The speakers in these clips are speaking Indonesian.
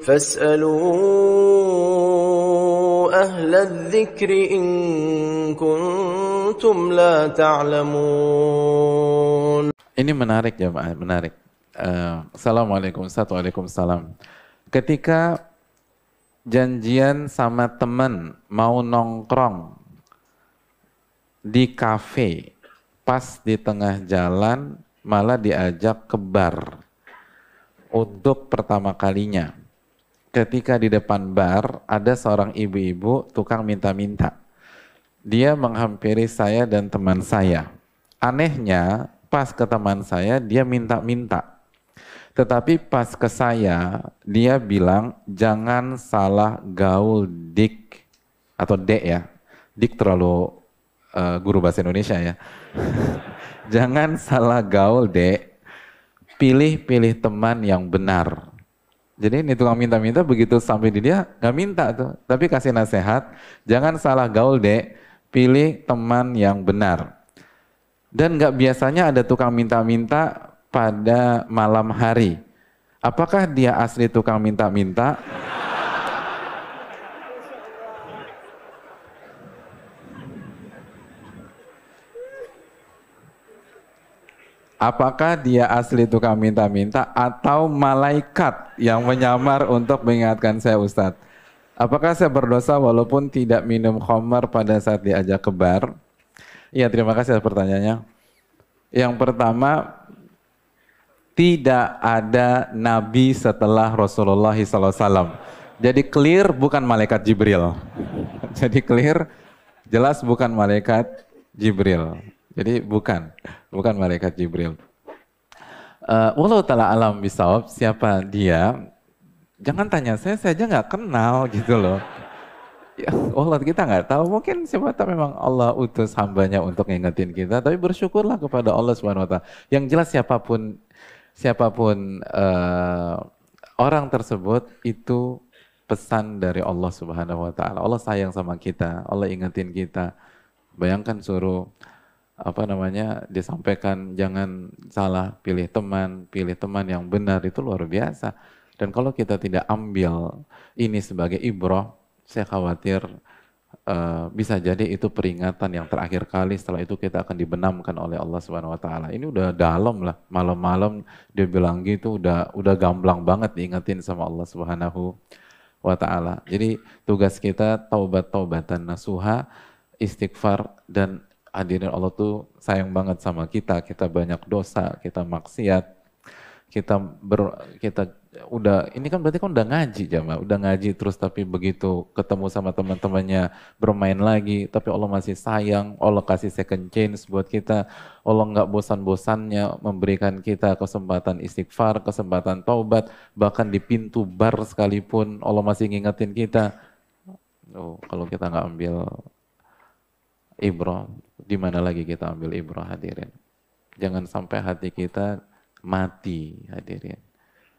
فاسألوا أهل الذكر إن كنتم لا تعلمون. Ini menarik jemaah, menarik. Assalamualaikum, waalaikumsalam. Ketika janjian sama teman mau nongkrong di kafe, pas di tengah jalan malah diajak ke bar untuk pertama kalinya. Ketika di depan bar ada seorang ibu-ibu tukang minta-minta. Dia menghampiri saya dan teman saya. Anehnya pas ke teman saya dia minta-minta. Tetapi pas ke saya, dia bilang, jangan salah gaul dik, atau dek ya. Dik terlalu guru bahasa Indonesia ya. Jangan salah gaul dek, pilih-pilih teman yang benar. Jadi ini tukang minta-minta begitu sampai di dia, gak minta tuh. Tapi kasih nasihat, jangan salah gaul dek, pilih teman yang benar. Dan gak biasanya ada tukang minta-minta pada malam hari. Apakah dia asli tukang minta-minta? Apakah dia asli tukang minta-minta atau malaikat yang menyamar untuk mengingatkan saya, Ustadz? Apakah saya berdosa walaupun tidak minum khamar pada saat diajak ke bar? Iya, terima kasih atas pertanyaannya. Yang pertama, tidak ada nabi setelah Rasulullah SAW. Jadi clear bukan malaikat Jibril. Jadi clear, jelas bukan malaikat Jibril. Jadi bukan malaikat Jibril. Wallahu ta'ala alam bisawab, siapa dia? Jangan tanya saya aja nggak kenal gitu loh. Ya, Allah kita nggak tahu, mungkin siapa tahu memang Allah utus hambanya untuk ngingetin kita, tapi bersyukurlah kepada Allah Subhanahu Wa Taala. Yang jelas siapapun orang tersebut itu pesan dari Allah Subhanahu Wa Taala. Allah sayang sama kita, Allah ingetin kita. Bayangkan suruh disampaikan jangan salah pilih teman yang benar, itu luar biasa. Dan kalau kita tidak ambil ini sebagai ibrah, saya khawatir bisa jadi itu peringatan yang terakhir kali, setelah itu kita akan dibenamkan oleh Allah Subhanahu Wa Taala. Ini udah dalam lah, malam-malam dia bilang gitu, udah gamblang banget diingetin sama Allah Subhanahu Wa Taala. Jadi tugas kita taubat-taubatan nasuha, istighfar, dan hadirin Allah tuh sayang banget sama kita banyak dosa, kita maksiat, kita udah, ini kan berarti kan udah ngaji jamaah, udah ngaji terus tapi begitu ketemu sama teman-temannya bermain lagi, tapi Allah masih sayang, Allah kasih second chance buat kita, Allah nggak bosan-bosannya memberikan kita kesempatan istighfar, kesempatan taubat, bahkan di pintu bar sekalipun Allah masih ngingetin kita. Kalau kita nggak ambil ibrah, di mana lagi kita ambil ibrah hadirin? Jangan sampai hati kita mati hadirin.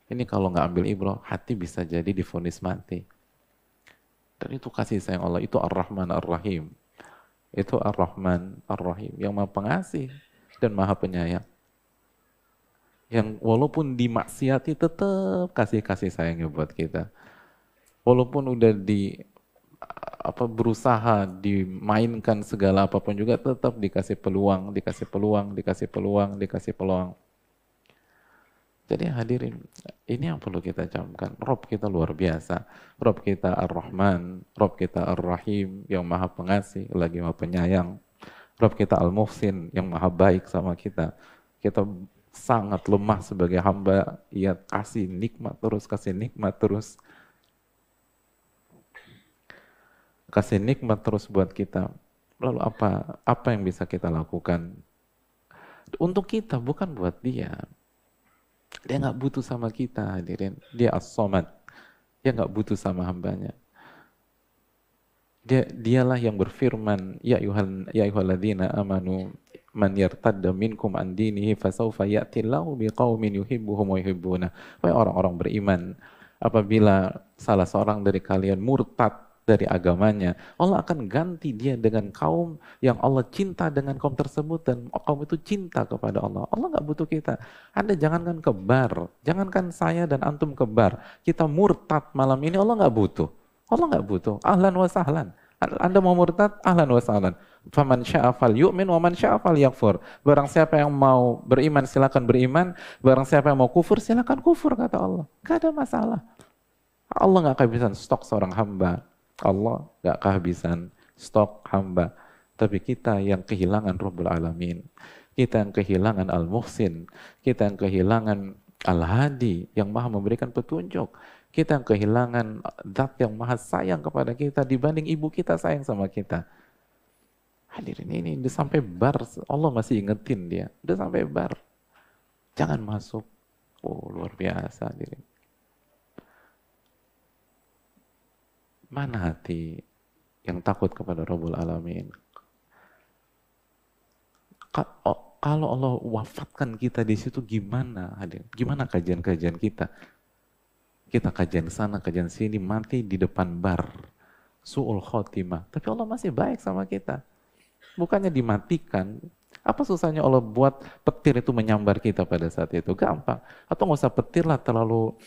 Ini kalau nggak ambil ibrah, hati bisa jadi divonis mati. Dan itu kasih sayang Allah, itu Ar-Rahman Ar-Rahim. Itu Ar-Rahman Ar-Rahim, yang maha pengasih dan maha penyayang. Yang walaupun dimaksiati tetap kasih sayangnya buat kita. Walaupun udah berusaha dimainkan segala apapun juga tetap dikasih peluang. Jadi hadirin, ini yang perlu kita camkan. Rob kita luar biasa. Rob kita Ar-Rahman, Rob kita Ar-Rahim, yang maha pengasih, lagi maha penyayang. Rob kita Al-Muhsin, yang maha baik sama kita. Kita sangat lemah sebagai hamba, ia kasih nikmat terus. Kasih nikmat terus buat kita. Lalu apa yang bisa kita lakukan? Untuk kita, bukan buat dia. Dia nggak butuh sama kita hadirin. Dia as-somad. Dia nggak butuh sama hambanya. Dialah yang berfirman, ya ayyuhalladzina amanu man yartadda minkum an dinihi fasawfa ya'tillahu biqaumin yuhibbuhum wa yuhibbuna. Wahai orang-orang beriman, apabila salah seorang dari kalian murtad dari agamanya, Allah akan ganti dia dengan kaum yang Allah cinta dengan kaum tersebut dan kaum itu cinta kepada Allah. Allah nggak butuh kita. Anda jangankan kebar, jangankan saya dan antum kebar, kita murtad malam ini Allah nggak butuh. Allah nggak butuh. Ahlan wa sahlan. Anda mau murtad, ahlan wa sahlan. Faman syaa falyu'min wa man syaa falyakfur. Barang siapa yang mau beriman silakan beriman, barang siapa yang mau kufur silakan kufur kata Allah. Gak ada masalah. Allah nggak kehabisan stok seorang hamba. Allah nggak kehabisan stok hamba. Tapi kita yang kehilangan Rabbul Alamin. Kita yang kehilangan Al-Muhsin. Kita yang kehilangan Al-Hadi yang maha memberikan petunjuk. Kita yang kehilangan zat yang maha sayang kepada kita dibanding ibu kita sayang sama kita. Hadirin ini udah sampai bar, Allah masih ingetin dia, udah sampai bar. Jangan masuk. Oh, luar biasa hadirin. Mana hati yang takut kepada Rabbul Alamin? Kalau Allah wafatkan kita di situ gimana hadirin? Gimana kajian-kajian kita? Kita kajian sana, kajian sini, mati di depan bar. Su'ul khotimah. Tapi Allah masih baik sama kita. Bukannya dimatikan. Apa susahnya Allah buat petir itu menyambar kita pada saat itu? Gampang. Atau nggak usah petir lah, terlalu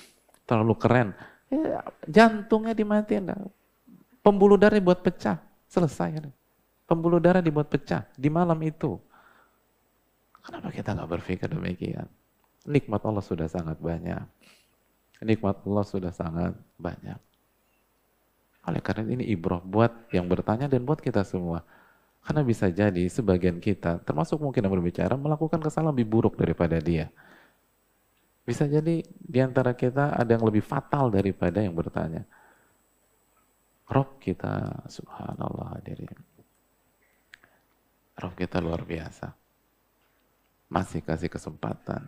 keren. Ya, jantungnya dimatiin. Pembuluh darah dibuat pecah. Selesai. Pembuluh darah dibuat pecah di malam itu. Kenapa kita nggak berpikir demikian? Nikmat Allah sudah sangat banyak. Nikmat Allah sudah sangat banyak. Oleh karena ini ibrah buat yang bertanya dan buat kita semua. Karena bisa jadi sebagian kita, termasuk mungkin yang berbicara, melakukan kesalahan lebih buruk daripada dia. Bisa jadi di antara kita ada yang lebih fatal daripada yang bertanya. Rob kita, subhanallah hadirin. Rob kita luar biasa. Masih kasih kesempatan.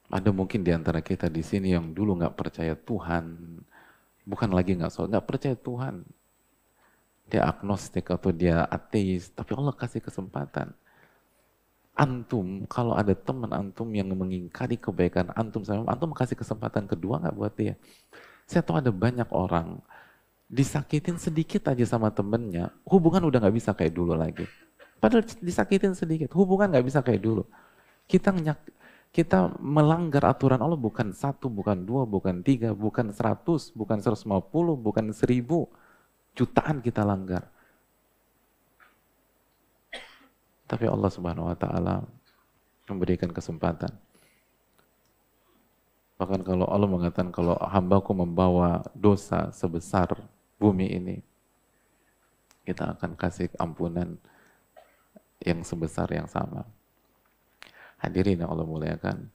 Ada mungkin di antara kita di sini yang dulu nggak percaya Tuhan, bukan lagi nggak sholat, nggak percaya Tuhan. Dia agnostik atau dia ateis, tapi Allah kasih kesempatan. Antum, kalau ada teman antum yang mengingkari kebaikan antum, antum kasih kesempatan kedua nggak buat dia? Saya tahu ada banyak orang disakitin sedikit aja sama temennya, hubungan udah nggak bisa kayak dulu lagi. Padahal disakitin sedikit, hubungan nggak bisa kayak dulu. Kita melanggar aturan Allah bukan 1, bukan 2, bukan 3, bukan 100, bukan 150, bukan 1000. Jutaan kita langgar. Tapi Allah Subhanahu wa taala memberikan kesempatan. Bahkan kalau Allah mengatakan kalau hambaku membawa dosa sebesar bumi ini, kita akan kasih ampunan yang sebesar yang sama. Hadirin yang Allah muliakan,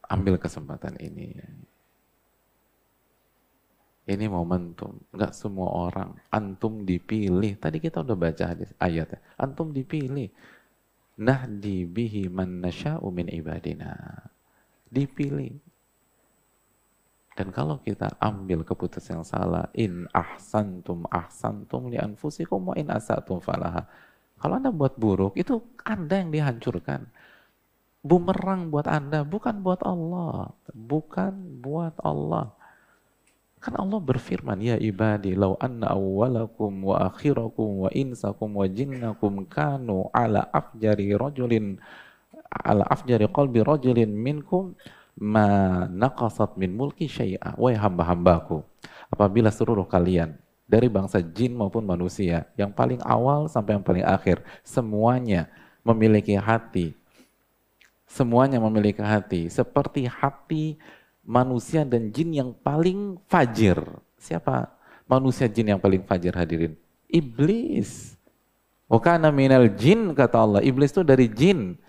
ambil kesempatan ini. Ini momentum, nggak semua orang. Antum dipilih. Tadi kita udah baca ayatnya. Antum dipilih. Nahdi bihi man nasya'u min ibadina. Dipilih. Dan kalau kita ambil keputusan yang salah, in ahsantum li anfusikum wa in asatum falaha. Kalau Anda buat buruk, itu Anda yang dihancurkan. Bumerang buat Anda, bukan buat Allah. Bukan buat Allah. Kan Allah berfirman, ya ibadi, law anna awwalakum wa akhirakum wa insakum wa jinnakum kanu ala afjari qalbi rajulin minkum ma naqasat min mulki syai'a. Wahai hamba-hambaku, apabila seluruh kalian dari bangsa jin maupun manusia, yang paling awal sampai yang paling akhir, semuanya memiliki hati. Semuanya memiliki hati, seperti hati manusia dan jin yang paling fajir. Siapa manusia jin yang paling fajir hadirin? Iblis. Wa kana minal jin, kata Allah. Iblis itu dari jin.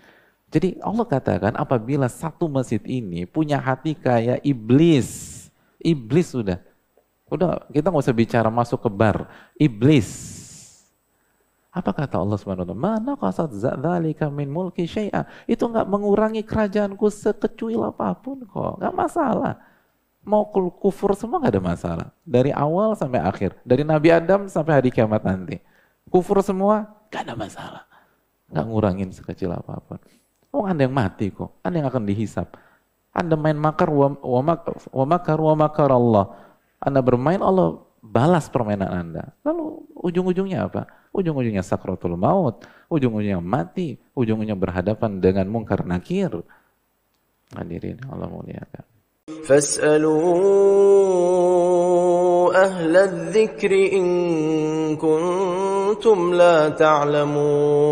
Jadi Allah katakan apabila satu masjid ini punya hati kayak iblis. Iblis sudah kita nggak usah bicara masuk ke bar. Iblis. Apa kata Allah Subhanahu wa taala? Mana qasad dzalika min mulki syai'a. Itu enggak mengurangi kerajaanku sekecuil apapun kok. Enggak masalah. Mau kufur semua enggak ada masalah. Dari awal sampai akhir, dari Nabi Adam sampai hari kiamat nanti. Kufur semua enggak ada masalah. Enggak ngurangin sekecil apapun. Oh, Anda yang mati kok. Anda yang akan dihisap. Anda main makar wa makar Allah. Anda bermain, Allah balas permainan Anda. Lalu ujung-ujungnya apa? Ujung-ujungnya sakratul maut, ujung-ujungnya mati, ujung-ujungnya berhadapan dengan mungkar nakir. Hadirin Allah muliakan. فاسألوا أهل الذكر إن كنتم لا تعلمون